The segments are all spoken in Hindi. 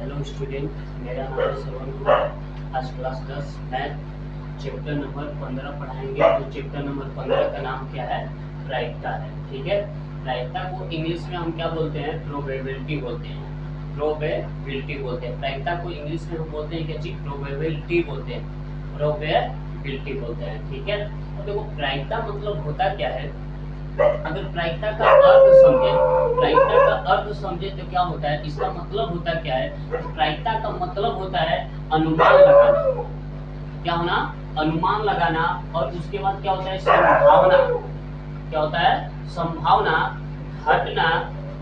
हेलो स्टूडेंट, मेरा नाम है श्रवण कुमार। आज क्लास 10 मैथ चैप्टर नंबर 15 पढ़ाएंगे। तो चैप्टर नंबर 15 का नाम क्या है? प्रायिकता है। ठीक है, प्रायिकता को इंग्लिश में हम क्या बोलते हैं? प्रोबेबिलिटी बोलते हैं। प्रोबेबिलिटी बोलते हैं। प्रायिकता को इंग्लिश में हम बोलते हैं क्या चीज? प्रोबेबिलिटी बोलते हैं। प्रोबेबिलिटी बोलते हैं। ठीक है, तो देखो प्रायिकता मतलब होता क्या है? अगर प्रायिकता का अर्थ समझे तो क्या होता है? इसका मतलब होता क्या है? प्रायिकता का मतलब होता है अनुमान लगाना। क्या होना? अनुमान लगाना। और उसके बाद क्या होता है? संभावना। क्या होता है? संभावना, घटना,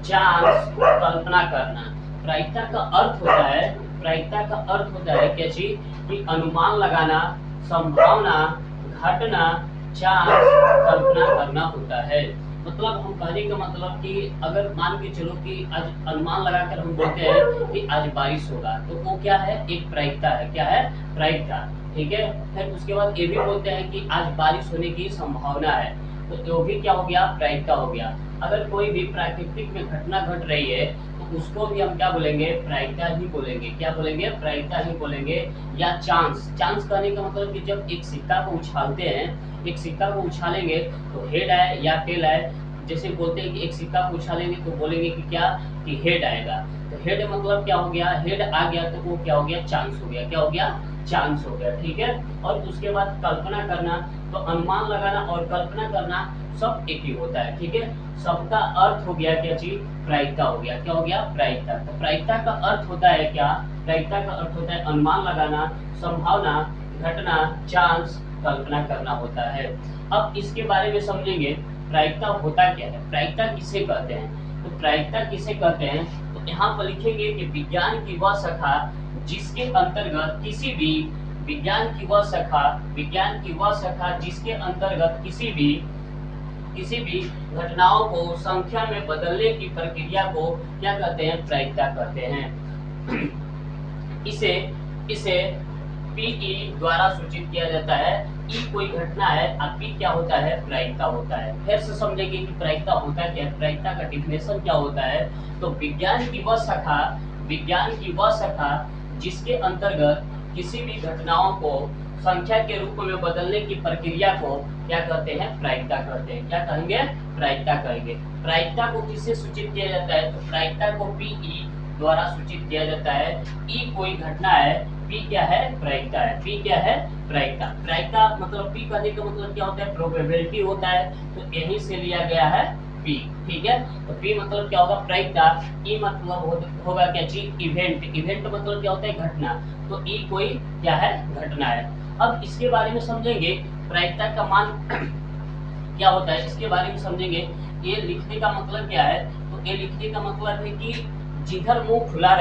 चांस, कल्पना करना। प्रायिकता का अर्थ होता है, प्रायिकता का अर्थ होता है क्या चीज? कि अनुमान लगाना, संभावना, घटना, चांस, कल्पना करना होता है। मतलब हम कहने का मतलब कि अगर मान के चलो कि आज अनुमान लगाकर हम बोलते हैं कि आज बारिश होगा, तो वो क्या है? एक प्रायिकता है। क्या है? प्रायिकता। ठीक है, फिर उसके बाद ये भी बोलते हैं कि आज बारिश होने की संभावना है, तो वो भी क्या हो गया? प्रायिकता हो गया। अगर कोई भी प्राकृतिक में घटना घट रही है तो उसको भी हम क्या बोलेंगे? प्रायिकता ही बोलेंगे। क्या बोलेंगे? प्रायिकता ही बोलेंगे। या चांस। चांस कहने का मतलब कि जब एक सिक्का को उछालते हैं, एक सिक्का को उछालेंगे तो हेड आए या टेल आए। जैसे बोलते हैं कि एक सिक्का को उछालेंगे तो बोलेंगे कि क्या? कि हेड आएगा। तो हेड मतलब क्या हो गया? हेड आ गया तो वो क्या हो गया? चांस हो गया। क्या हो गया? चांस हो गया। ठीक है, और उसके बाद कल्पना करना। तो अनुमान लगाना और कल्पना करना सब एक ही होता है। ठीक है, सबका अर्थ हो गया क्या चीज? प्रायिकता हो गया। क्या हो गया? प्रायिकता। तो प्रायिकता का अर्थ होता है क्या? प्रायिकता का अर्थ होता है अनुमान लगाना, संभावना, घटना, चांस, कल्पना करना होता है। अब इसके बारे में समझेंगे प्रायिकता होता क्या है, प्रायिकता किसे कहते हैं। तो प्रायिकता किसे कहते हैं? तो यहाँ पर लिखेंगे कि विज्ञान की वह शाखा जिसके अंतर्गत किसी भी विज्ञान की वह शाखा जिसके अंतर्गत किसी भी घटनाओं को संख्या में बदलने की प्रक्रिया को क्या कहते हैं? प्रायिकता कहते हैं। इसे पीई द्वारा सूचित किया जाता है। ई कोई घटना है और पी क्या होता है? प्रायिकता होता है। फिर से समझेंगे कि प्रायिकता होता क्या है, प्रायिकता का डिफिनेशन क्या होता है। तो विज्ञान की वह शाखा जिसके अंतर्गत किसी भी घटनाओं को संख्या के रूप में बदलने की प्रक्रिया को क्या कहते हैं? प्रायिकता कहते हैं। क्या कहेंगे? प्रायिकता कहेंगे। प्रायिकता को किससे सूचित किया जाता है? तो प्रायिकता को पीई द्वारा सूचित किया जाता है। ई कोई घटना है, पी क्या है? प्रायिकता है। पी क्या है? प्रायिकता। प्रायिकता मतलब पी कहने का मतलब क्या होता है? प्रोबेबिलिटी होता है, तो यहीं से लिया गया है पी। ठीक है, तो पी मतलब क्या होगा? प्रायिकता। ई मतलब होगा क्या चीज? इवेंट। इवेंट मतलब क्या होता है? घटना। तो ई कोई क्या है? घटना है। अब इसके बारे में समझेंगे प्रायिकता का मान क्या होता है, इसके बारे में समझेंगे। ये लिखने का मतलब क्या है? तो ये लिखने का मतलब है कि जिधर मुंह खुला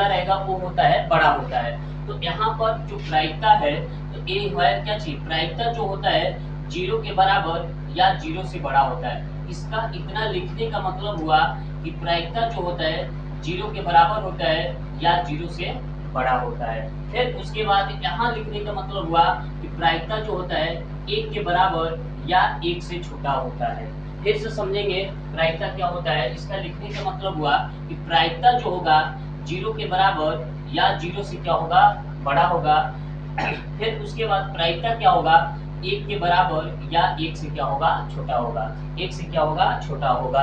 रहेगा वो होता है बड़ा होता है। तो यहाँ पर जो प्रायिकता है तो ये है क्या चीज? प्रायिकता जो होता है 0 के बराबर या 0 से बड़ा होता है। इसका इतना लिखने का मतलब हुआ कि प्रायिकता जो होता है 0 के बराबर होता है या 0 से बड़ा होता है। फिर उसके बाद यहाँ लिखने का मतलब हुआ कि प्रायिकता जो होता है 1 के बराबर या 1 से छोटा होता है। फिर से समझेंगे प्रायिकता क्या होता है। इसका लिखने का मतलब हुआ कि प्रायिकता जो होगा 0 के बराबर या 0 से क्या होगा? बड़ा होगा। फिर उसके बाद प्रायिकता क्या होगा? 1 के बराबर या 1 से क्या होगा? छोटा होगा। 1 से क्या होगा? छोटा होगा।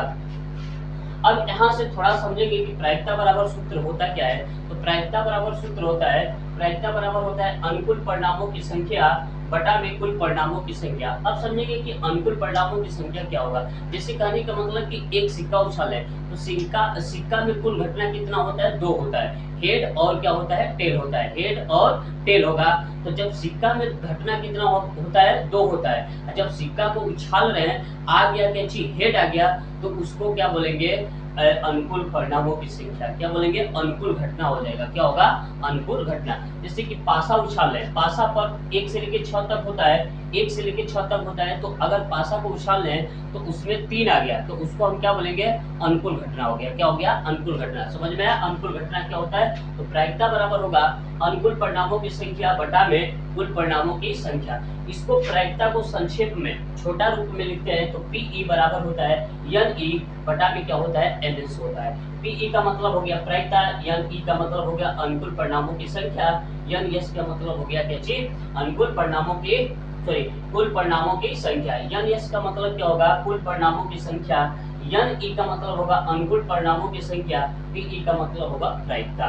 अब यहाँ से थोड़ा समझेंगे कि प्रायिकता बराबर सूत्र होता क्या है। तो प्रायिकता बराबर सूत्र होता है, प्रायिकता बराबर होता है अनुकूल परिणामों की संख्या बटा में कुल परिणामों की संख्या। अब समझेंगे कि अनुकूल परिणामों की संख्या क्या होगा। जैसे कहने का मतलब कि एक सिक्का उछाले तो सिक्का में कुल घटना कितना होता है? 2 होता है। हेड और क्या होता है? टेल होता है। हेड और टेल होगा। तो जब सिक्का में घटना कितना होता है? 2 होता है। जब सिक्का को उछाल रहे हैं, आ गया क्या चीज? हेड आ गया, तो उसको क्या बोलेंगे? अनुकूल परिणामों की संख्या। क्या बोलेंगे? अनुकूल घटना हो जाएगा। क्या होगा? अनुकूल घटना। जैसे कि पासा उछाल रहे हैं, पासा पर 1 से लेकर 6 तक होता है, 1 से लेके 6 तक होता है, तो अगर पासा को उछाल लें तो उसमें 3 आ गया तो उसको हम क्या बोलेंगे, अनुकूल घटना हो गया। क्या हो गया, अनुकूल घटना। समझ में आया, अनुकूल घटना क्या होता है। तो प्रायिकता बराबर होगा अनुकूल परिणामों की संख्या बटा में कुल परिणामों की संख्या। इसको प्रायिकता को संक्षेप में छोटा रूप में लिखते हैं तो पीई बराबर होता है NE बटा में क्या होता है, NS होता है। पीई का मतलब हो गया प्रायिकता, NE का मतलब हो गया अनुकूल परिणामों की संख्या, NS का मतलब हो गया क्या चीज, अनुकूल परिणामों की कुल परिणामों की संख्या। NS का मतलब क्या होगा, कुल परिणामों की संख्या। NE का मतलब होगा अनुकूल परिणामों की संख्या। PE का मतलब होगा प्रायिकता।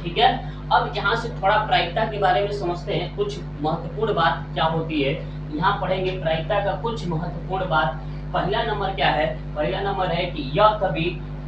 ठीक है, अब यहाँ से थोड़ा प्रायिकता के बारे में समझते हैं। कुछ महत्वपूर्ण बात क्या होती है यहाँ पढ़ेंगे, प्रायिकता का कुछ महत्वपूर्ण बात। पहला नंबर क्या है, पहला नंबर है कि यह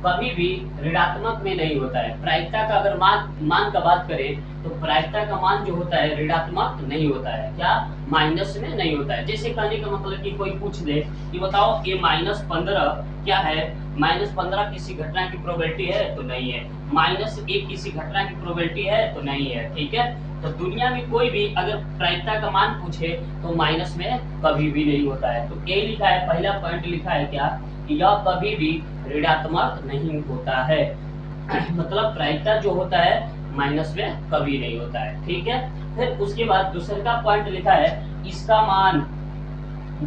कभी भी ऋणात्मक में नहीं होता है। प्रायिकता का अगर मान का बात करें तो प्रायिकता का मान जो होता है ऋणात्मक नहीं होता है। क्या, माइनस में नहीं होता है। जैसे कहने का मतलब कि कोई पूछ दे कि बताओ ये -15 क्या है, -15 किसी घटना की प्रोबेबिलिटी है तो नहीं है, -1 किसी घटना की प्रोबेबिलिटी है तो नहीं है। ठीक है, तो दुनिया में कोई भी अगर प्रायिकता का मान पूछे तो माइनस में कभी भी नहीं होता है। तो ये लिखा है, पहला पॉइंट लिखा है क्या, कि यह कभी भी ऋणात्मक नहीं होता है। मतलब प्रायिकता जो होता है माइनस में कभी नहीं होता है। ठीक है, फिर उसके बाद दूसरे का पॉइंट लिखा है, इसका मान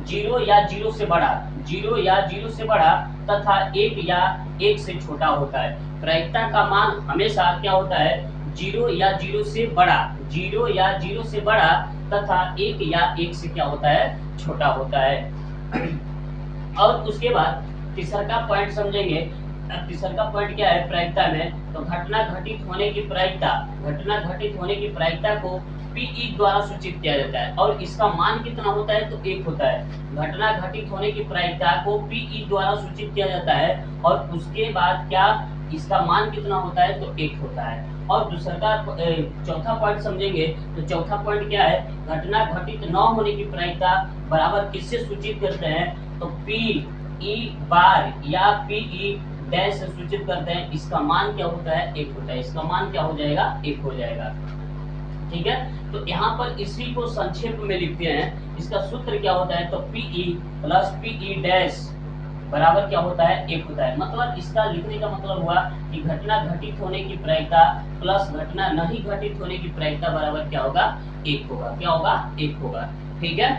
0 या 0 से बड़ा, 0 या 0 से बड़ा तथा 1 या 1 से छोटा होता है। प्रायिकता का मान हमेशा क्या होता है, 0 या 0 से बड़ा, 0 या 0 से बड़ा तथा 1 या 1 से क्या होता है, छोटा होता है। और उसके बाद तीसरा का पॉइंट समझेंगे। अब तीसरा का पॉइंट क्या है प्रायिकता में, तो घटना घटित होने की प्रायिकता, घटना घटित होने की प्रायिकता को पीई द्वारा सूचित किया जाता है। और इसका मान कितना होता है, तो 1 होता है। घटना घटित होने की प्रायिकता को पीई द्वारा सूचित किया जाता है और उसके बाद क्या, इसका मान कितना होता है, तो 1 होता है। और दूसरा का चौथा पॉइंट समझेंगे। तो चौथा पॉइंट क्या है, घटना घटित न होने की प्रायिकता बराबर किससे सूचित करते हैं, तो पीई बार या पीई डैश से सूचित करते हैं। इसका मान क्या होता है, 1 होता है। इसका मान क्या हो जाएगा, 1 हो जाएगा। ठीक है, तो यहाँ पर इसी को संक्षेप में लिखते हैं। इसका सूत्र क्या होता है, तो पीई प्लस पीई डैश बराबर क्या होता है, 1 होता है। मतलब इसका लिखने का मतलब हुआ कि घटना घटित होने की प्रायिकता प्लस घटना नहीं घटित होने की प्रायिकता बराबर क्या होगा, 1 होगा। क्या होगा, 1 होगा। ठीक है,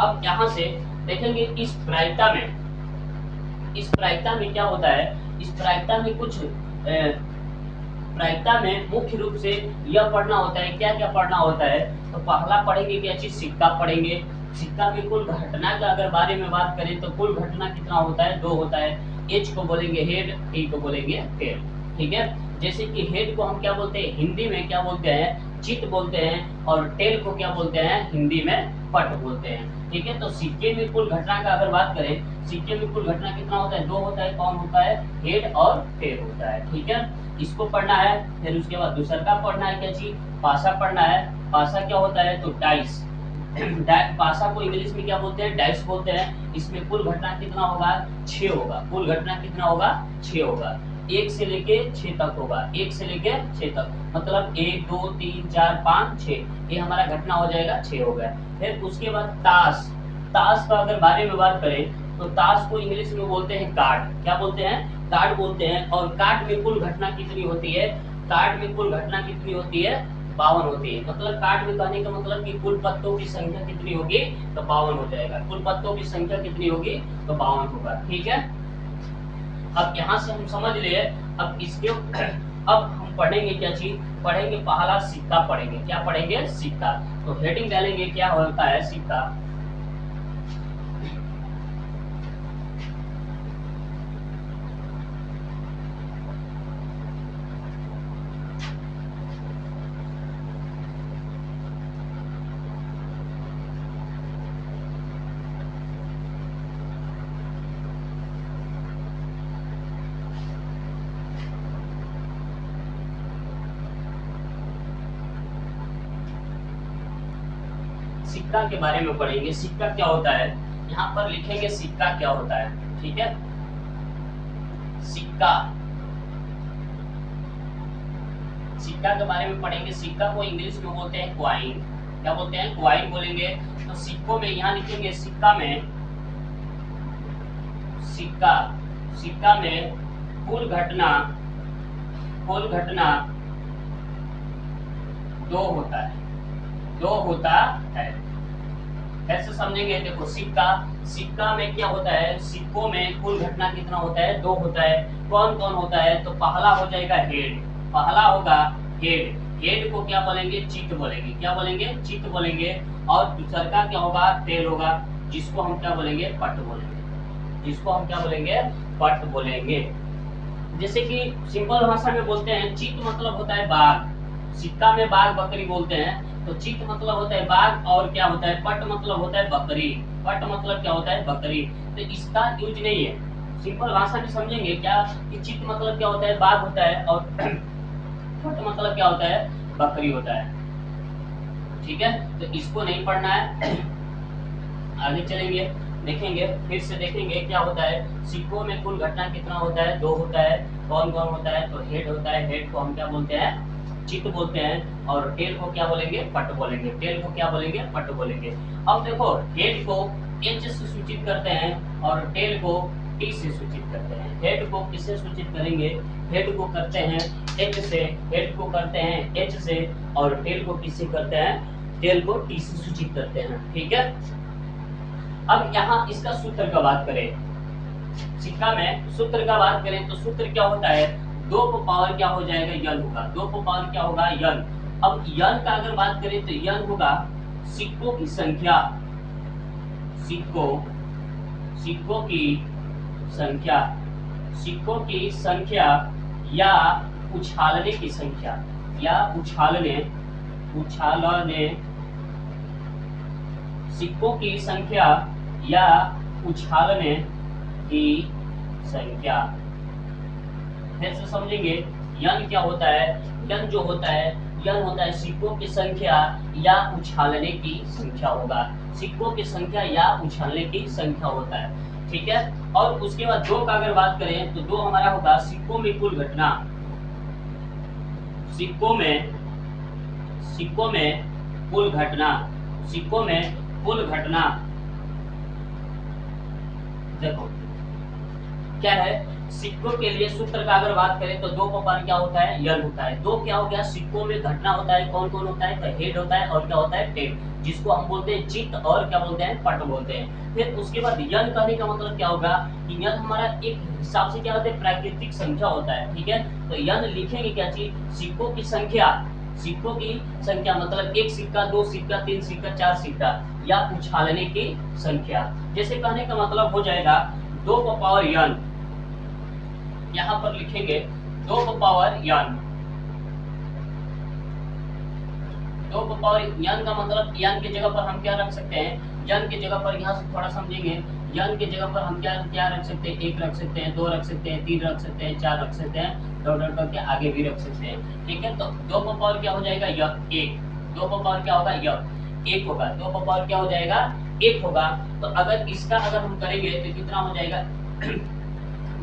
अब यहाँ से देखेंगे इस प्रायिकता में क्या होता है। इस प्रायिकता में कुछ प्रायिकता में मुख्य रूप से यह पढ़ना होता है, क्या क्या पढ़ना होता है। तो पहला पढ़ेंगे क्या चीज, सिक्का पढ़ेंगे। सिक्का में कुल घटना का अगर बारे में बात करें तो कुल घटना कितना होता है, 2 होता है। H को बोलेंगे हेड, T को बोलेंगे टेल। ठीक है, जैसे कि हेड को हम क्या बोलते हैं, हिंदी में क्या बोलते हैं, चित बोलते हैं, और टेल को क्या बोलते हैं, हिंदी में पट बोलते हैं। ठीक है, तो सिक्के में कुल घटना का अगर बात करें, सिक्के में कुल घटना कितना होता है, 2 होता है। कौन होता है, हेड और टेल होता है। ठीक है, इसको पढ़ना है। फिर उसके बाद दूसरा का पढ़ना है क्या चीज, पासा पढ़ना है। पासा क्या होता है, तो डाइस। पासा को इंग्लिश में क्या बोलते हैं, डाइस बोलते हैं। इसमें कुल घटना कितना होगा, 6 होगा। कुल घटना कितना होगा, 6 होगा। 1 से लेके 6 तक होगा, 1 से लेके 6 तक, मतलब 1 2 3 4 5 6, ये हमारा घटना हो जाएगा, 6 हो गया। फिर उसके बाद ताश। ताश का अगर बारे में बात करें तो ताश को इंग्लिश में बोलते हैं कार्ड। क्या बोलते हैं, कार्ड बोलते हैं। और कार्ड में कुल घटना कितनी होती है, कार्ड में कुल घटना कितनी होती है, 52 होती है। मतलब कार्ड में कहने का मतलब कि कुल पत्तों की संख्या कितनी होगी, तो 52 हो जाएगा। कुल पत्तों की संख्या कितनी होगी, तो 52 होगा। ठीक है, अब यहाँ से हम समझ लिए। अब इसके अब हम पढ़ेंगे क्या चीज, पढ़ेंगे पहला सिक्का पढ़ेंगे। क्या पढ़ेंगे, सिक्का। तो हेडिंग डालेंगे क्या होता है, सिक्का। सिक्का के बारे में पढ़ेंगे। सिक्का क्या होता है, यहाँ पर लिखेंगे सिक्का क्या होता है। ठीक है, सिक्का, सिक्का के बारे में पढ़ेंगे। सिक्का को इंग्लिश में बोलते हैं क्वाइन। क्या बोलते हैं, क्वाइन बोलेंगे। तो सिक्कों में यहाँ लिखेंगे सिक्का में, सिक्का में कुल घटना दो होता है। कैसे समझेंगे, देखो सिक्का में क्या होता है, सिक्कों में कुल घटना कितना होता है, दो होता है। कौन कौन होता है, तो पहला हो जाएगा हेड, हेड को क्या बोलेंगे, चित्त बोलेंगे। क्या बोलेंगे, चित्त बोलेंगे। और दूसरा का क्या होगा, टेल होगा, जिसको हम क्या बोलेंगे, पट बोलेंगे। जैसे कि सिंपल भाषा में बोलते हैं, चित्त मतलब होता है बाघ, सिक्का में बाघ बकरी बोलते हैं, तो चित्त मतलब होता है बाघ, और क्या होता है, पट मतलब होता है बकरी। पट मतलब क्या होता है, बकरी। तो इसका यूज नहीं है, सिंपल भाषा में समझेंगे क्या कि चित्त मतलब क्या होता है, बाघ होता है, और पट मतलब क्या होता है, बकरी होता है। ठीक है, तो इसको नहीं पढ़ना है। आगे चलेंगे, देखेंगे, फिर से देखेंगे क्या होता है। सिक्कों में कुल घटना कितना होता है, दो होता है। कौन कौन होता है, तो हेड होता है, हेड को हम क्या बोलते हैं, चित्त बोलते हैं। और टेल को क्या बोलेंगे, पट बोलेंगे। अब देखो, हेड को एच से सूचित करते हैं और टेल को टी से सूचित करते हैं। हेड को किससे सूचित करेंगे, हेड को करते हैं एच से, और टेल को किससे करते हैं, टेल को टी से सूचित करते हैं। ठीक है, अब यहाँ इसका सूत्र का बात करें, सिक्का में सूत्र का बात करें तो सूत्र क्या होता है, 2 को पावर क्या हो जाएगा, यन होगा। 2 को पावर क्या होगा, यन। अब यन का अगर बात करें तो यन होगा सिक्कों की संख्या, सिक्कों की संख्या या उछालने की संख्या, सिक्कों की संख्या या उछालने की संख्या। फिर से समझेंगे, यन क्या होता है, यन जो होता है सिक्कों की संख्या या उछालने की संख्या होगा। सिक्कों की संख्या या उछालने की संख्या होता है। ठीक है, और उसके बाद 2 का अगर बात करें तो 2 हमारा होगा सिक्कों में कुल घटना, सिक्कों में कुल घटना। देखो क्या है, सिक्कों के लिए सूत्र का अगर बात करें तो 2 को पावर क्या होता है, यन होता है। 2 क्या हो गया, सिक्कों में घटना होता है। कौन कौन होता है, तो हेड होता है, और क्या होता है, टेल, जिसको हम बोलते हैं चित्त, और क्या बोलते हैं, पट बोलते हैं। फिर उसके बाद यन कहने का मतलब क्या होगा कि यन हमारा एक हिसाब से क्या होता है, प्राकृतिक संख्या होता है। ठीक है, तो यन लिखेंगे क्या चीज, सिक्कों की संख्या मतलब 1 सिक्का, 2 सिक्का, 3 सिक्का, 4 सिक्का, या उछालने की संख्या। जैसे कहने का मतलब हो जाएगा 2 को पावर यन, यहाँ पर लिखेंगे 2 को पावर यन। 2 को पावर यन का मतलब यन की जगह पर हम क्या रख सकते हैं, यन की जगह पर यहाँ से थोड़ा समझेंगे, यन की जगह पर हम क्या रख सकते हैं, 1 रख सकते हैं, 2 रख सकते हैं, 3 रख सकते हैं, 4 रख सकते हैं, डॉट डॉट करके आगे भी रख सकते हैं। ठीक है, तो 2 को पावर क्या हो जाएगा, यह 1। 2 को पावर क्या होगा, यह 1 होगा। 2 को पावर क्या हो जाएगा, 1 होगा। तो अगर इसका अगर हम करेंगे तो कितना हो जाएगा,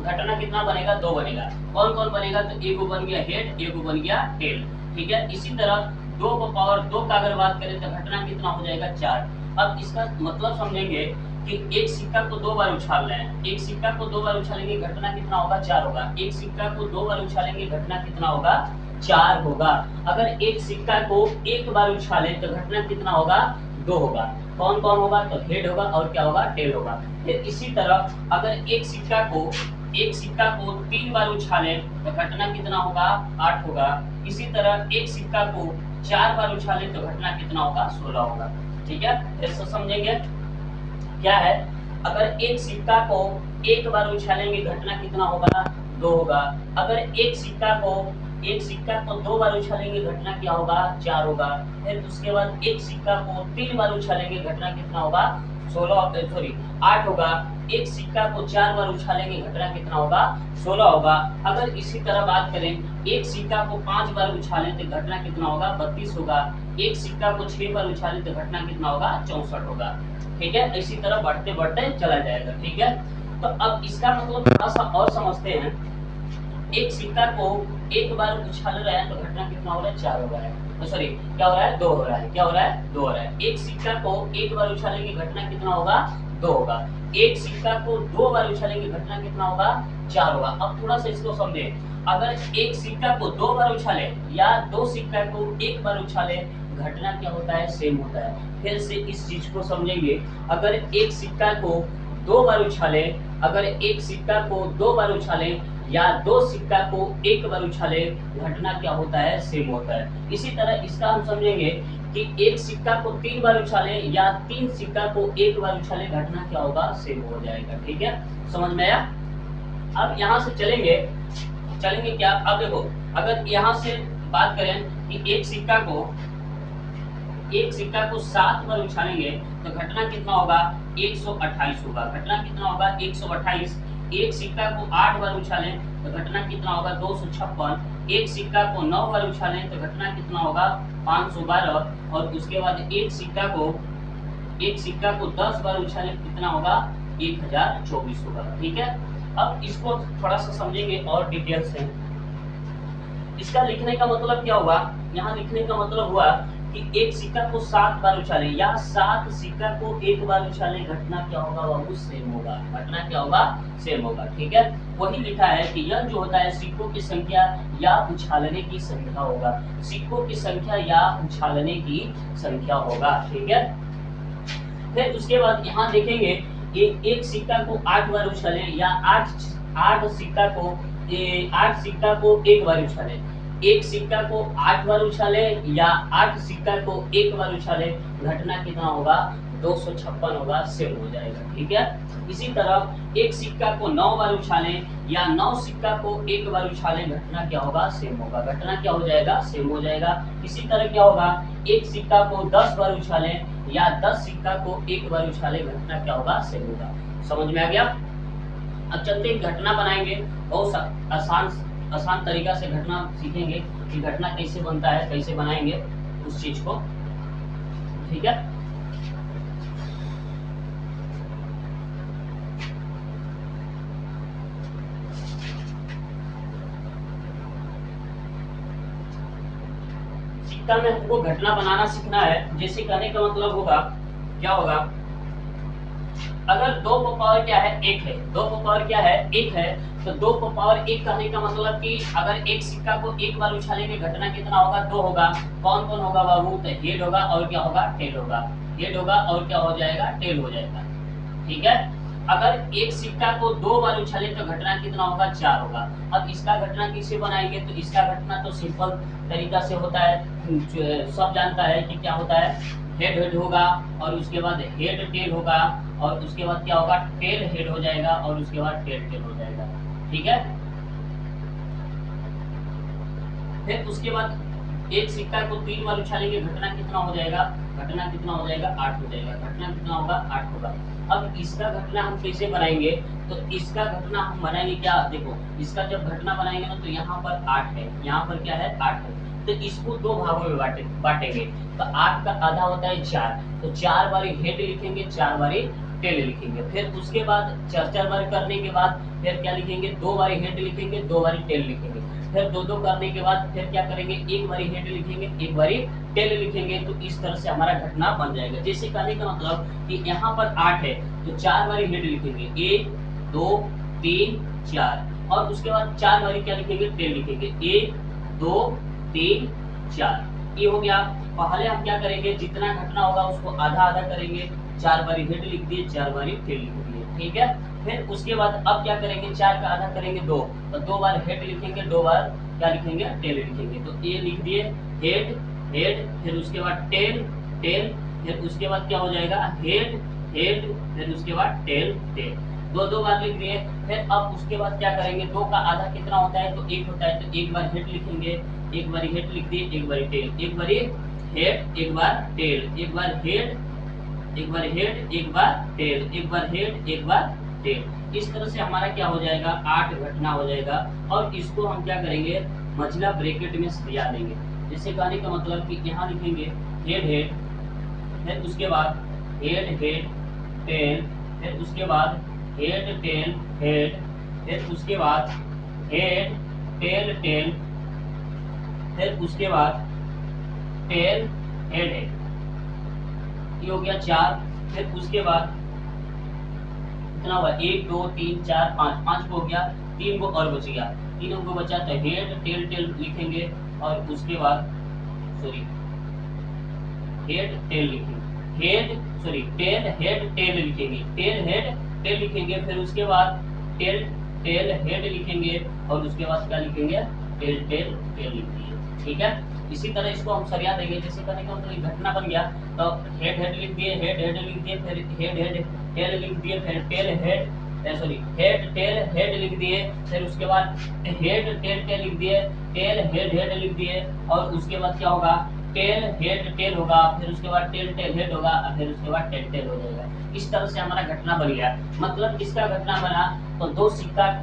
घटना कितना बनेगा, 2 बनेगा। कौन कौन बनेगा, तो 1 बन गया हेड, 1 बन गया टेल। ठीक है, इसी तरह 2 को पावर 2 का अगर बात करें तो घटना कितना हो जाएगा, 4। अब इसका मतलब समझेंगे कि एक सिक्का को 2 बार उछालना है। एक सिक्का को 2 बार उछालेंगे, घटना कितना होगा, 4 होगा। एक सिक्का को 2 बार उछालेंगे, घटना कितना होगा, 4 होगा। अगर एक सिक्का को 1 बार उछाले तो घटना कितना होगा, 2 होगा। कौन कौन होगा, तो हेड होगा, और क्या होगा, टेल होगा। फिर इसी तरह अगर एक सिक्का को 3 बार उछाले तो घटना कितना होगा, 8 होगा। इसी तरह एक सिक्का को 4 बार उछाले तो घटना कितना होगा, 16 होगा। ठीक है, ऐसा समझेंगे क्या है, अगर एक सिक्का को 1 बार उछालेंगे घटना कितना होगा, 2 होगा। अगर एक सिक्का को 2 बार उछालेंगे घटना क्या होगा, 4 होगा। फिर उसके बाद एक सिक्का को 3 बार उछालेंगे घटना कितना होगा, 8 होगा। एक सिक्का को 4 बार उछालेंगे घटना कितना होगा, 16 होगा। अगर इसी तरह बात करें, एक सिक्का को 5 बार उछालें तो घटना कितना होगा, 32 होगा। एक सिक्का को 6 बार उछालें तो घटना कितना होगा, 64 होगा। ठीक है, इसी तरह बढ़ते बढ़ते चला जाएगा। ठीक है, तो अब इसका मतलब थोड़ा सा और समझते हैं। एक सिक्का को 1 बार उछाल रहे हैं तो घटना कितना हो रहा है, 4 हो रहा है। सॉरी क्या हो रहा है, 2 हो रहा है, क्या हो रहा है, 2 हो रहा है। एक सिक्का को एक बार उछालने की घटना कितना होगा, 2 होगा। एक सिक्का को 2 बार उछालने की घटना कितना होगा, 4 होगा। अब थोड़ा सा इसको समझे, अगर एक सिक्का को 2 बार उछाले या 2 सिक्का को 1 बार उछाले, घटना क्या होता है, सेम होता है। फिर से इस चीज को समझेंगे, अगर एक सिक्का को 2 बार उछाले, अगर एक सिक्का को 2 बार उछाले या 2 सिक्का को 1 बार उछाले, घटना क्या होता है, सेम होता है। इसी तरह इसका हम समझेंगे कि एक सिक्का को 3 बार उछाले या 3 सिक्का को 1 बार उछाले, घटना क्या होगा, सेम हो जाएगा। ठीक है, समझ में आया। अब यहाँ से चलेंगे क्या, अब देखो अगर यहाँ से बात करें कि एक सिक्का को 7 बार उछालेंगे तो घटना कितना होगा, 128 होगा। घटना कितना होगा, 128। एक सिक्का को 8 बार उछालें तो घटना कितना होगा, 256। एक सिक्का को 9 बार उछालें तो घटना कितना होगा, 512। और उसके बाद एक सिक्का को 10 बार उछालें कितना होगा, 1024 होगा। ठीक है, अब इसको थोड़ा सा समझेंगे और डिटेल से। इसका लिखने का मतलब क्या हुआ, यहाँ लिखने का मतलब हुआ कि एक सिक्का को 7 बार उछाले या 7 सिक्का को 1 बार उछाले, घटना क्या होगा, बाबू, सेम होगा। घटना क्या होगा, सेम होगा। ठीक है, वही लिखा है कि यह जो होता है सिक्कों की संख्या या उछालने की संख्या होगा। सिक्कों की संख्या या उछालने की संख्या होगा। ठीक है, फिर उसके बाद यहाँ देखेंगे कि एक सिक्का को 8 बार उछाले या 8 सिक्का को 1 बार उछाले। एक सिक्का को 8 बार उछाले या 8 सिक्का को 1 बार उछाले, घटना कितना होगा, 256 होगा, सेम हो जाएगा। ठीक है, इसी तरह एक सिक्का को 9 बार उछाले या 9 सिक्का को 1 बार उछाले, घटना क्या होगा, सेम होगा। घटना क्या हो जाएगा, सेम हो जाएगा। इसी तरह क्या होगा, एक सिक्का को 10 बार उछाले या 10 सिक्का को 1 बार उछाले, घटना क्या होगा, सेम होगा। समझ में आ गया। अब चलते हैं घटना बनाएंगे, बहुत आसान तरीका से घटना सीखेंगे कि घटना कैसे बनता है, कैसे बनाएंगे उस चीज को। ठीक है, सिक्का में हमको घटना बनाना सीखना है। जैसे कहने का मतलब होगा, क्या होगा, अगर 2 को पावर क्या है, 1 है, 2 को पावर क्या है, 1 है, तो 2 को पावर 1 कहने का मतलब कि अगर एक सिक्का को 1 बार उछालेंगे, घटना कितना होगा, 2 होगा। कौन कौन होगा बाबू, तो हेड होगा और क्या होगा, टेल होगा। हेड होगा और क्या हो जाएगा, टेल हो जाएगा। ठीक है, अगर एक सिक्का को 2 बार उछाले तो घटना कितना होगा, 4 होगा। अब इसका घटना किसे बनाएंगे, तो इसका घटना तो सिंपल तरीका से होता है, सब जानता है कि क्या होता है, हेड होगा और उसके बाद हेड टेल होगा और उसके बाद क्या होगा, टेल हेड हो जाएगा और उसके बाद टेल टेल हो जाएगा। ठीक है, फिर उसके बाद एक सिक्का को 3 बार उछालेंगे, घटना कितना हो जाएगा, घटना कितना हो जाएगा, 8 हो जाएगा। घटना कितना होगा, 8 होगा। अब इसका घटना हम कैसे बनाएंगे, तो इसका घटना हम बनाएंगे क्या, देखो इसका जब घटना बनाएंगे ना, तो यहाँ पर 8 है, यहाँ पर क्या है, 8 है, तो इसको 2 भागों में बांटेंगे। तो 8 का आधा होता है 4, तो 4 बारी हेड लिखेंगे, 4 बारी टेल लिखेंगे। फिर उसके बाद 4 बार करने के बाद फिर क्या लिखेंगे, 2 बारी हेड लिखेंगे, 2 बारी टेल लिखेंगे। फिर 2 करने के बाद फिर क्या करेंगे, 1 बारी हेड लिखेंगे, 1 बारी टेल लिखेंगे। तो इस तरह से हमारा घटना बन जाएगा। जैसे कहने का मतलब कि यहाँ पर 8 है तो 4 बारी हेड लिखेंगे, 1 2 3 4, और उसके बाद 4 बारी क्या लिखेंगे, टेल लिखेंगे, 1 2 3 4। ये हो गया। पहले हम क्या करेंगे, जितना घटना होगा उसको आधा आधा करेंगे, 4 बारी हेड लिख दिए, 4 बारी टेल लिख दिए। ठीक है, फिर उसके बाद अब क्या करेंगे, 4 का आधा करेंगे 2, तो 2 बार हेड लिखेंगे, 2 बार क्या लिखेंगे, टेल लिखेंगे। तो ये लिख दिए हेड हेड, फिर उसके बाद टेल टेल, फिर उसके बाद क्या हो जाएगा, हेड हेड, फिर उसके बाद टेल टेल, 2 बार लिख दिए। फिर अब उसके बाद क्या करेंगे, 2 का आधा कितना होता है, तो 1 होता है, तो 1 बार हेड लिखेंगे, 1 बारी हेड लिख दिए, 1 बारी टेल, 1 बारी हेड, 1 बार टेल, 1 बार हेड, 1 बार हेड, 1 बार टेल, 1 बार हेड, 1 बार टेल। इस तरह से हमारा क्या हो जाएगा, 8 घटना हो जाएगा। और इसको हम क्या करेंगे, मझला ब्रैकेट में सरिया देंगे। जैसे कहने का मतलब कि यहाँ लिखेंगे हेड हेड, फिर उसके बाद हेड हेड टेल, फिर उसके बाद हेड टेल हेड, फिर उसके बाद हेड टेल टेल, फिर उसके बाद टेल, हेड है, ये हो गया 4। फिर उसके बाद कितना हुआ 1 2 3 4 5, 5 को हो गया, 3 को और बच गया, 3 को बचा तो हेड टेल टेल लिखेंगे और उसके बाद सॉरी हेड टेल लिखेंगे, head sorry tail head tail लिखेंगे, टेल हेड टेल लिखेंगे। फिर उसके बाद टेल टेल हेड लिखेंगे और उसके बाद क्या लिखेंगे टेल टेल टेल लिखेंगे। ठीक है, इसी तरह इसको हम सरिया देंगे। जैसे करने का मतलब घटना बन गया तो हेड हेड लिख दिए, हेड हेड लिख दिए, फिर हेड हेड टेल लिख दिए, फिर tail head sorry head tail head लिख दिए, फिर उसके बाद हेड टेल टेल लिख दिए, टेल हेड हेड लिख दिए और उसके बाद क्या होगा टेल हेड टेल होगा, फिर उसके बाद टेल टेल हेड होगा, फिर उसके बाद टेल टेल हो जाएगा। इस तरह से हमारा घटना बन गया। मतलब किसका घटना बना तो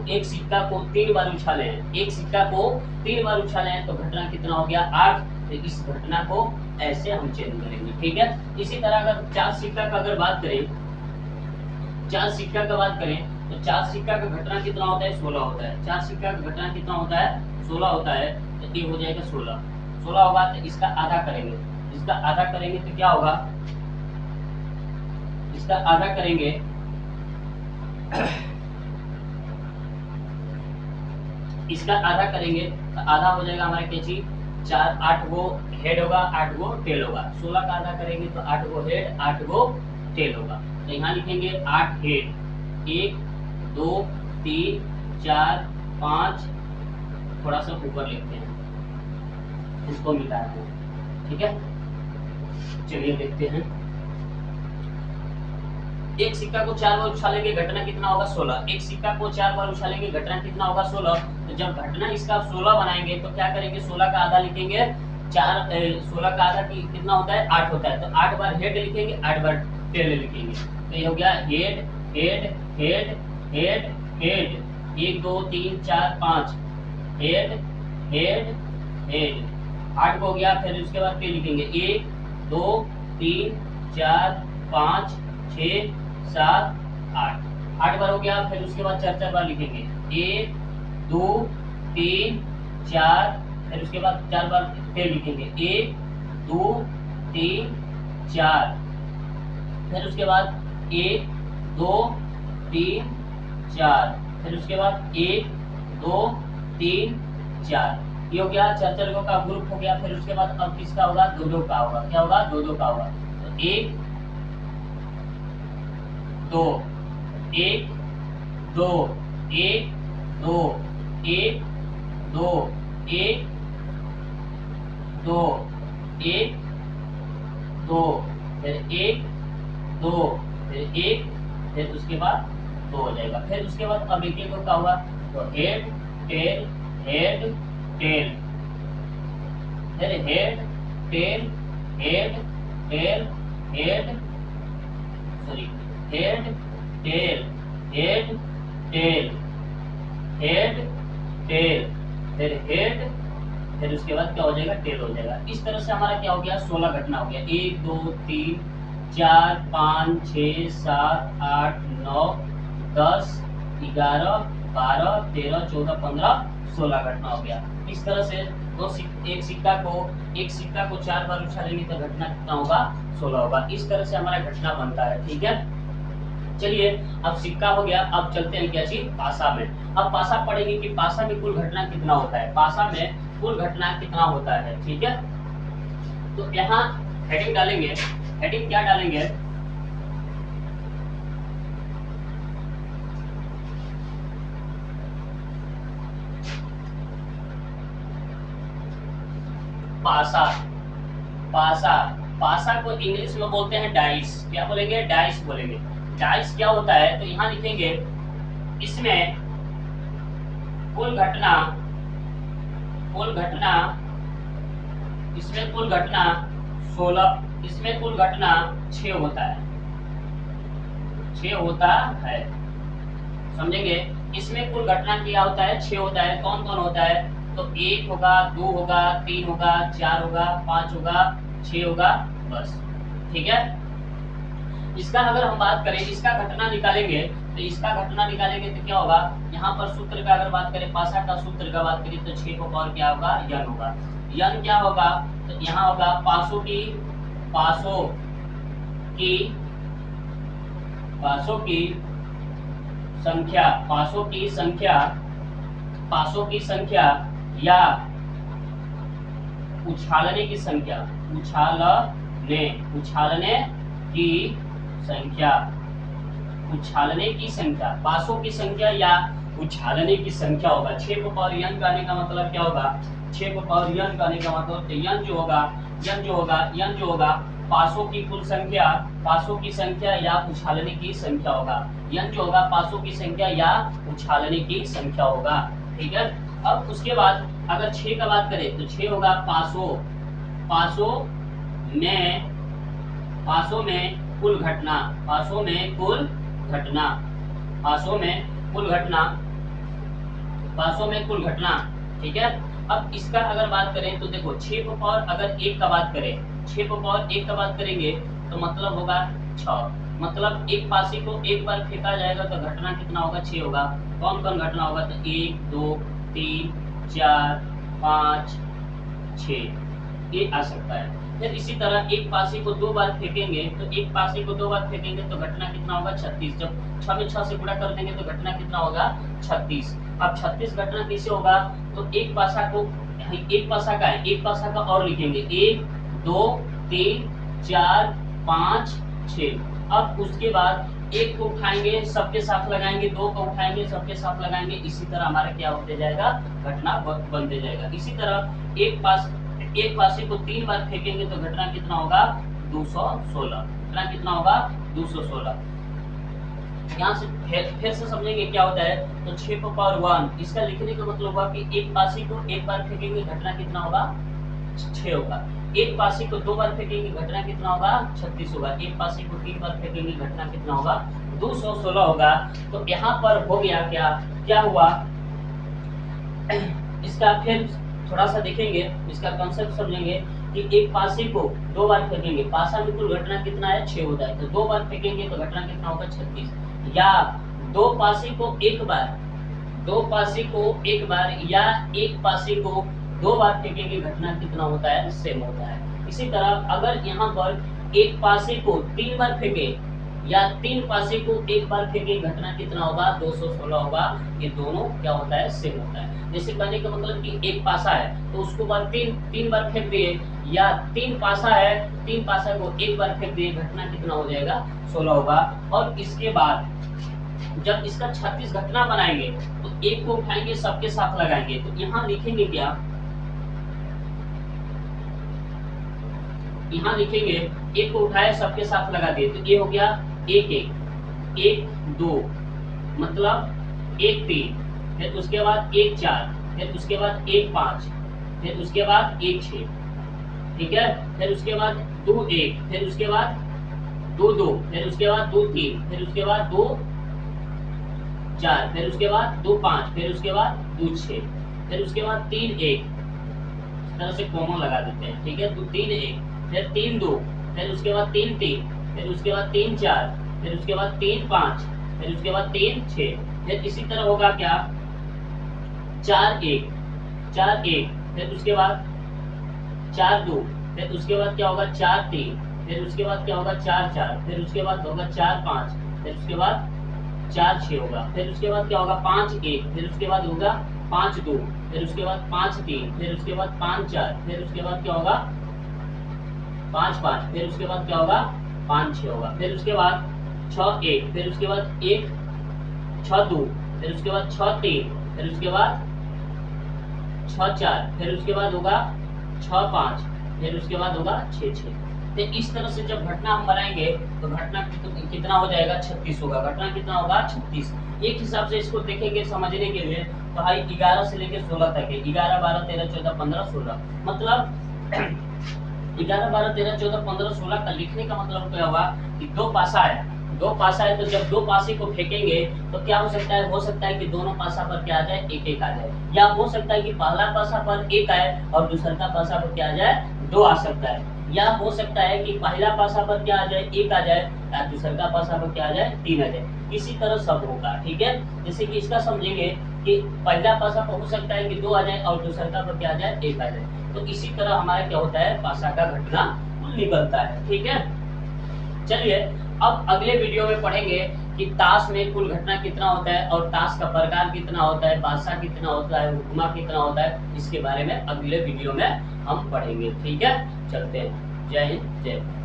एक सिक्का को 3 बार उछाले हैं, एक सिक्का को 3 बार उछाले हैं तो घटना कितना हो गया 8। तो इस घटना को ऐसे हम चेंज करेंगे। ठीक है, इसी तरह अगर 4 सिक्का का अगर बात करें, 4 सिक्का का बात करें तो 4 सिक्का का घटना कितना होता है 16 होता है। 4 सिक्का का घटना कितना होता है 16 होता है, तो ये हो जाएगा 16 होगा। तो इसका आधा करेंगे, इसका आधा करेंगे तो क्या होगा, इसका आधा करेंगे इसका आधा करेंगे तो आधा हो जाएगा हमारा क्या चीज 4, 8 गो हेड होगा, 8 गो टेल होगा। 16 का आधा करेंगे तो 8 गो हेड, 8 गो टेल होगा। तो यहाँ लिखेंगे 8 हेड, 1 2 3 4 5, थोड़ा सा ऊपर लिखते हैं, इसको मिटाते हैं। ठीक है, चलिए देखते हैं। एक सिक्का को 4 बार उछालेंगे घटना कितना होगा 16। एक सिक्का को 4 बार उछालेंगे घटना कितना होगा 16। तो जब घटना इसका 16 बनाएंगे तो क्या करेंगे 16 का आधा लिखेंगे 16 का आधा कितना होता है 8 होता है, तो 8 बार हेड लिखेंगे, 8 बार टेल लिखेंगे। तो ये हो गया head head head head head, 1 2 3 4 5 head head head, 8 हो गया। फिर उसके बाद टेल लिखेंगे 1 2 3 4 5 6 7 8, 8 बार हो गया। फिर उसके बाद 4 बार लिखेंगे 1 2 3 4, फिर उसके बाद 4 बार टेल लिखेंगे 1 2 3 4, फिर उसके बाद 1 2 3 4, फिर उसके बाद 1 2 3 4। ये हो गया 4 का ग्रुप हो गया। फिर उसके बाद अब किसका होगा 2 का होगा, क्या होगा 2 का होगा। तो 1 2 1 2 1 2 1 2 1 2 1 2, फिर 1 2, फिर 1, फिर उसके बाद 2 हो जाएगा। फिर उसके बाद अब एक का होगा तो हेड टेल हेड टेल, फिर head tail head tail head sorry head tail head tail head tail, फिर हेड, फिर उसके बाद क्या हो जाएगा टेल हो जाएगा। इस तरह से हमारा क्या हो गया 16 घटना हो गया। 1 2 3 4 5 6 7 8 9 10 11 12 13 14 15 16 घटना हो गया। इस तरह से एक सिक्का को 4 बार उछालेंगे तो घटना कितना होगा 16 होगा। इस तरह से हमारा घटना बनता है। ठीक है, चलिए अब सिक्का हो गया, अब चलते हैं क्या चीज पासा में। अब पासा पढ़ेंगे कि पासा में कुल घटना कितना होता है, पासा में कुल घटना कितना होता है। ठीक है, तो यहाँ हेडिंग डालेंगे, हेडिंग क्या डालेंगे पासा, पासा, पासा को इंग्लिश में बोलते हैं डाइस। क्या बोलेंगे डाइस बोलेंगे। डाइस क्या होता है तो यहाँ लिखेंगे इसमें कुल घटना इसमें कुल घटना 16, इसमें कुल घटना 6 होता है, 6 होता है, समझेंगे। इसमें कुल घटना क्या होता है 6 होता है। कौन कौन होता है तो 1 होगा 2 होगा 3 होगा 4 होगा 5 होगा 6 होगा, बस। ठीक है, इसका अगर हम बात करें, इसका घटना निकालेंगे तो इसका घटना निकालेंगे तो क्या होगा, यहाँ पर सूत्र का अगर बात करें, पासा का सूत्र का बात करें तो 6 को पावर क्या होगा n होगा। यन क्या होगा, तो यहाँ होगा पासों की संख्या, पासों की संख्या या उछालने की संख्या, उछालने की संख्या, पासों की संख्या या उछालने की संख्या होगा। 6 को पावर n करने का मतलब क्या होगा, 6 को पावर n करने का मतलब n जो होगा पासों की कुल संख्या, पासों की संख्या या उछालने की संख्या होगा। n जो होगा पासों की संख्या या उछालने की संख्या होगा। ठीक है। अब उसके बाद अगर 6 का बात करें तो 6 होगा पासों में कुल घटना। ठीक है। अब इसका अगर बात करें तो देखो 6 को पावर अगर 1 का बात करें, 6 को पावर 1 का बात करेंगे तो मतलब होगा 6, मतलब एक पासी को एक बार फेंका जाएगा तो घटना कितना होगा, 6 होगा। कौन कौन घटना होगा, तो 1 2 3 4 5 6 ये आ सकता है। फिर इसी तरह एक पासी को 2 बार फेंकेंगे तो घटना कितना होगा, 36। जब 6 में 6 से गुणा कर देंगे तो घटना कितना होगा, 36। अब 36 घटना कैसे होगा, तो एक पासा का है, एक पासा का और लिखेंगे 1 2 3 4 5 6। अब उसके बाद 1 को उठाएंगे सबके साथ लगाएंगे, 2 को उठाएंगे सबके साथ लगाएंगे, इसी तरह हमारा क्या होते जाएगा, घटना बनते जाएगा। इसी तरह एक पासे को 3 बार फेंकेंगे तो घटना कितना होगा, 216। घटना कितना होगा, 216। यहाँ से फिर से समझेंगे क्या होता है, तो 6 को पावर 1 इसका लिखने का मतलब हुआ कि एक पासी को एक बार फेंकेंगे घटना कितना होगा, 6 होगा। एक पासी को 2 बार फेंकेंगे घटना कितना होगा, 36 होगा। एक पासी को 3 बार फेंकेंगे घटना कितना होगा, 216 होगा। तो यहाँ पर हो गया क्या हुआ, इसका फिर थोड़ा सा देखेंगे, इसका कंसेप्ट समझेंगे कि एक पासी को 2 बार फेंकेंगे, पासा में कुल घटना कितना है, 6 होता है, तो 2 बार फेंकेंगे तो घटना कितना होगा, 36। या 2 पासी को एक बार या एक पासी को 2 बार फेंकेंगे घटना कितना होता है, सेम होता है। इसी तरह अगर यहाँ पर एक पासी को 3 बार फेंके या 3 पासी को एक बार फेंके घटना कितना होगा, 216 होगा। ये दोनों क्या होता है, सेम होता है। जैसे कहने का मतलब कि एक पासा है तो उसको बार 3 बार फेंक दिए, या 3 पासा है 3 पासा को एक बार फेंक दिए, घटना कितना हो जाएगा, 16 होगा। और इसके बाद जब इसका 36 घटना बनाएंगे तो 1 को उठाएंगे सबके साथ लगाएंगे, तो यहाँ लिखेंगे क्या, यहाँ लिखेंगे 1 को उठाए सबके साथ लगा दिए, तो ये हो गया 1 1 2 मतलब 1 3, फिर उसके बाद 1 4, फिर उसके बाद 1 5, फिर उसके बाद 1 6। ठीक है। फिर उसके बाद 2 1, फिर उसके बाद 2 2, फिर उसके बाद 2 3, फिर उसके बाद 2 4, फिर उसके बाद 2 5, फिर उसके बाद 2 6, फिर उसके बाद 3 1, इस तरह से कॉमन लगा देते हैं। ठीक है। तो 3 1, फिर 3 2, फिर उसके बाद 3 3, फिर उसके बाद 3 4, फिर उसके बाद 3 5, फिर उसके बाद 3 6। फिर इसी तरह होगा क्या, 4 1 4 1, फिर उसके बाद 4 2, फिर उसके बाद क्या होगा 4 3, फिर उसके बाद क्या होगा 4 4, फिर उसके बाद होगा 4 5, फिर उसके बाद 4 6 होगा। फिर उसके बाद क्या होगा 5 1, फिर उसके बाद होगा 5 2, फिर उसके बाद 5 3, फिर उसके बाद 5 4, फिर उसके बाद क्या होगा 5 5, फिर उसके बाद क्या होगा 5 6 होगा। फिर उसके बाद 6 1, फिर उसके बाद 1 6 2, फिर उसके बाद 6 3, फिर उसके बाद 6 4, फिर उसके बाद होगा 6 5, फिर उसके बाद होगा 6 6। तो इस तरह से जब घटना हम बनाएंगे तो घटना कितना हो जाएगा, 36 होगा। घटना कितना होगा, 36। एक हिसाब से इसको देखेंगे समझने के लिए तो भाई 11 से लेकर 16 तक है, 11 12 13 14 15 16, मतलब 11 12 13 14 15 16 का लिखने का मतलब क्या हुआ कि 2 पासा है, तो जब 2 पासे को फेंकेंगे तो क्या हो सकता है कि दोनों पासा पर क्या आ जाए, 1 1 आ जाए, या हो सकता है कि पहला पासा पर 1 आए और दूसरा पासा पर क्या आ जाए, 2 आ सकता है, या हो सकता है कि पहला पासा पर क्या आ जाए, 1 आ जाए, या दूसरा पासा पर क्या आ जाए, 3 आ जाए। इसी तरह सब होगा। ठीक है। जैसे कि इसका समझेंगे कि पहला पासा पर हो सकता है कि 2 आ जाए और दूसरा पर क्या आ जाए, 1 आ जाए। तो इसी तरह हमारा क्या होता है, पासा का घटना निकलता है। ठीक है, चलिए अब अगले वीडियो में पढ़ेंगे कि ताश में कुल घटना कितना होता है और ताश का प्रकार कितना होता है, बादशाह कितना होता है, हुक्मा कितना होता है, इसके बारे में अगले वीडियो में हम पढ़ेंगे। ठीक है, चलते हैं। जय हिंद, जय भारत।